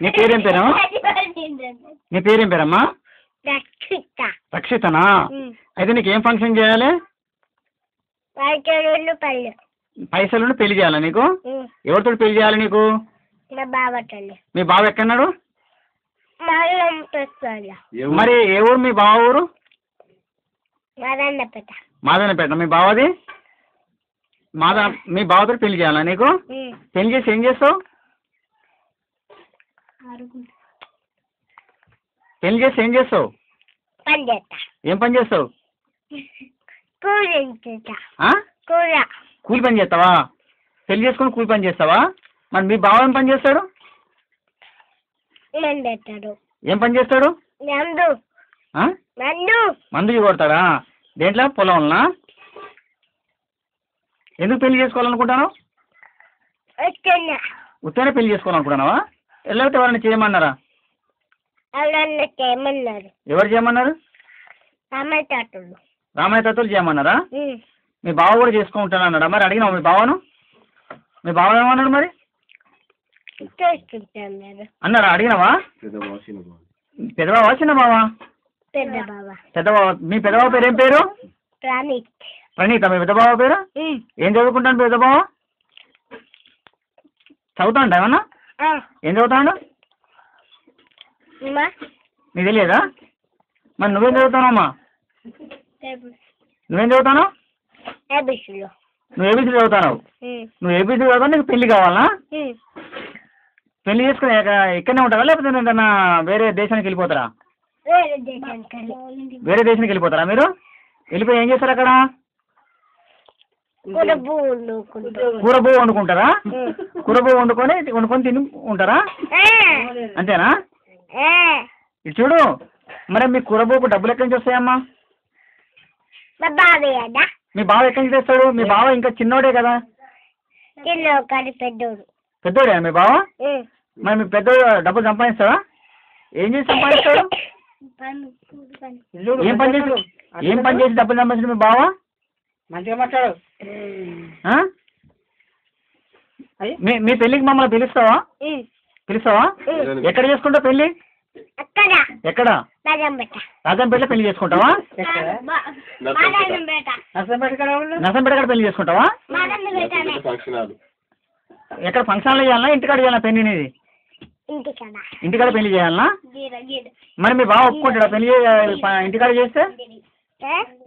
నీ పేరేం పేరు? నీ పేరేం పేరమ్మా? రక్షితనా? అయితే నీకు ఏం ఫంక్షన్ చేయాలి? పైసలు పెళ్లి చేయాలా నీకు? ఎవరితో పెళ్లి చేయాలి నీకు? మీ బావ ఎక్కన్నాడు? మరి ఏ ఊరు మీ బావ ఊరు? మాదన్నపేట. మీ బావది మీ బావతో పెళ్లి చేయాలా నీకు? పెళ్లి చేసి ఏం చేస్తావు? పెళ్లి చేసి ఏం చేస్తావు? ఏం పని చేస్తావు? కూలి పని చేస్తావా? పెళ్లి చేసుకుని కూలి పని చేస్తావా? మరి మీ బావ ఏం పని చేస్తాడు? ఏం పని చేస్తాడు? మందు కొడతాడా? దేంట్లో? పొలంలో. ఎందుకు పెళ్లి చేసుకోవాలనుకుంటాను? ఉత్తనే పెళ్లి చేసుకోవాలనుకుంటున్నావా? లేకపోతే ఎవరైనా చేయమన్నారా? ఎవరు చేయమన్నారు? రామయ్య తాతలు చేయమన్నారా? మీ బావ కూడా చేసుకుంటాను అన్నాడా? మరి అడిగినావు మీ బావను? మీ బావ ఏమన్నాడు మరి? అన్నారా? అడిగినావా? పెద్దబావా చిన్న బావా? పెద్ద బావ. మీ పెద్దబావ పేరు ఏం పేరు? ప్రణీత. మీ పెద్ద బావ పేరు? ఏం చదువుకుంటాను పెద్ద బావ? చదువుతాంట ఏమన్నా? ఏం చదువుతాడు? నీకు తెలియదా? మరి నువ్వేం చదువుతానమ్మా? నువ్వేం చదువుతాను? నువ్వు ఏబీసీ చదువుతావు. నువ్వు ఏబీసీ చదువుతావు. నీకు పెళ్లి కావాలా? పెళ్లి చేసుకుని ఇక్కడనే ఉంటారా లేకపోతే ఏదన్నా వేరే దేశానికి వెళ్ళిపోతారా? వేరే దేశానికి వెళ్ళిపోతారా మీరు? వెళ్ళిపోయి ఏం చేస్తారు అక్కడ? కూర బువ్వ వండుకుంటారా? కూర బువ్వ వండుకొని తిని ఉంటారా? అంతేనా? ఇటు చూడు. మరి మీ కూర బువ్వకు డబ్బులు ఎక్కడి నుంచి వస్తాయమ్మా? మీ బావ ఎక్కడి నుంచి తెస్తాడు? మీ బావ ఇంకా చిన్నోడే కదా? పెద్దోడే మీ బావ? మరి మీ పెద్దోడు డబ్బులు సంపాదిస్తాడా? ఏం చేసి సంపాదిస్తాడు? ఏం పని చేసి డబ్బులు సంపాదిస్తాడు మీ బావ? మంచిగా మాట్లాడు. మీ పెళ్ళికి మమ్మల్ని పిలుస్తావా? ఎక్కడ చేసుకుంటావు పెళ్ళి? ఎక్కడ? రాజంపేటలో పెళ్లి చేసుకుంటావా? నర్సంపేట కాడ పెళ్లి చేసుకుంటావా? ఎక్కడ ఫంక్షన్లో చేయాలన్నా ఇంటికాడ చేయాలా పెళ్లి? నీది ఇంటికాడ పెళ్లి చేయాలనా? మరి మీ బావ ఒప్పుకుంటాడా పెళ్లి ఇంటికాడ చేస్తే?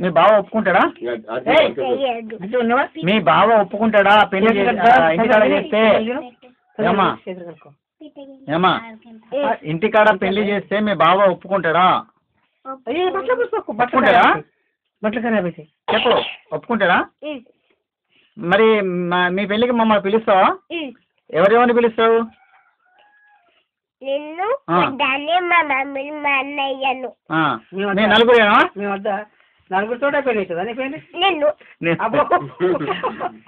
మీ బావ ఒప్పుకుంటాడా? మీ బావ ఒప్పుకుంటాడా పెళ్లి ఇంటికాడ చేస్తే? ఏమా ఇంటికాడ పెళ్లి చేస్తే మీ బావ ఒప్పుకుంటాడా? ఒప్పుకుంటాడా? చెప్పు. ఒప్పుకుంటాడా? మరి మీ పెళ్లికి మమ్మల్ని పిలుస్తావా? ఎవరెవరిని పిలుస్తావు? నలుగురేనా? నలుగురితో పెళ్లి అవుతుందా?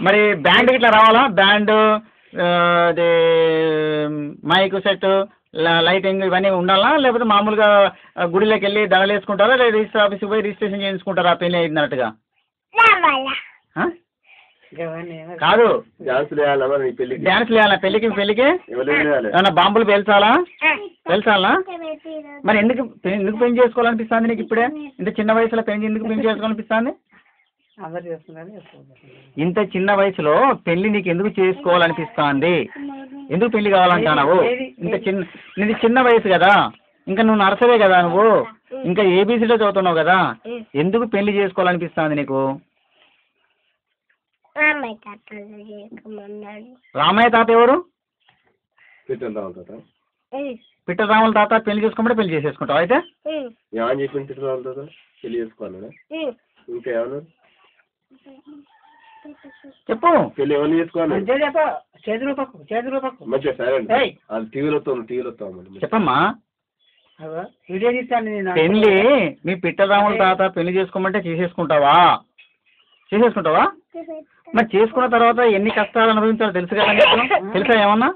మరి బ్యాండ్ ఇట్లా రావాలా? బ్యాండ్, అదే మైక్ సెట్, లైటింగ్ ఇవన్నీ ఉండాలా? లేకపోతే మామూలుగా గుడిలోకి వెళ్ళి దండలు వేసుకుంటారా? లేదా రిజిస్టర్ ఆఫీస్కి పోయి రిజిస్ట్రేషన్ చేయించుకుంటారా పెళ్లి అయినట్టుగా? కాదు, డాన్స్ వేయాలా పెళ్లికి? ఏమన్నా బాంబులు పేల్చాలా? మరి ఎందుకు పెళ్లి చేసుకోవాలనిపిస్తుంది నీకు ఇప్పుడే? ఇంత చిన్న వయసులో ఎందుకు పెళ్లి చేసుకోవాలనిపిస్తుంది? ఇంత చిన్న వయసులో పెళ్లి నీకు ఎందుకు చేసుకోవాలనిపిస్తుంది? ఎందుకు పెళ్లి కావాలంటున్నావు? నీది చిన్న వయసు కదా, ఇంకా నువ్వు నర్సరే కదా, నువ్వు ఇంకా ఏబీసీలో చదువుతున్నావు కదా, ఎందుకు పెళ్లి చేసుకోవాలనిపిస్తుంది నీకు? రామయ్య తాత ఎవరు? పిట్టల రాముల తాత. పెళ్లి చేసుకోమంటే పెళ్లి చేసేసుకుంటావు అయితే? చెప్పు. చెప్పమ్మా. పెళ్లి మీ పిట్టల రాముల తాత పెళ్లి చేసుకోమంటే చేసేసుకుంటావా? మరి చేసుకున్న తర్వాత ఎన్ని కష్టాలు అనుభవించాలో తెలుసు కదా? తెలుసా ఏమన్నా?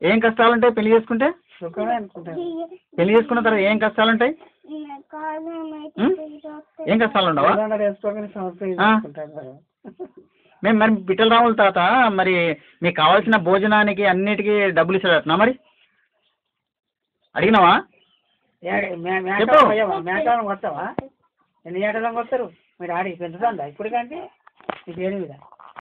ఏం కష్టాలు ఉంటాయి పెళ్లి చేసుకుంటే? పెళ్లి చేసుకున్న తర్వాత ఏం కష్టాలు ఉంటాయి? ఏం కష్టాలు ఉండవా? మరి పిట్టల రాముల తాత మరి మీకు కావాల్సిన భోజనానికి అన్నిటికీ డబ్బులు ఇస్తాడటనా? మరి అడిగినావా? చెప్పు. మేకాలం వస్తావా? ఎన్ని ఏటలకు వస్తారు? మీరు ఆడికి పెంచుతుందా ఇప్పుడు కానీ నీ పేరు మీద?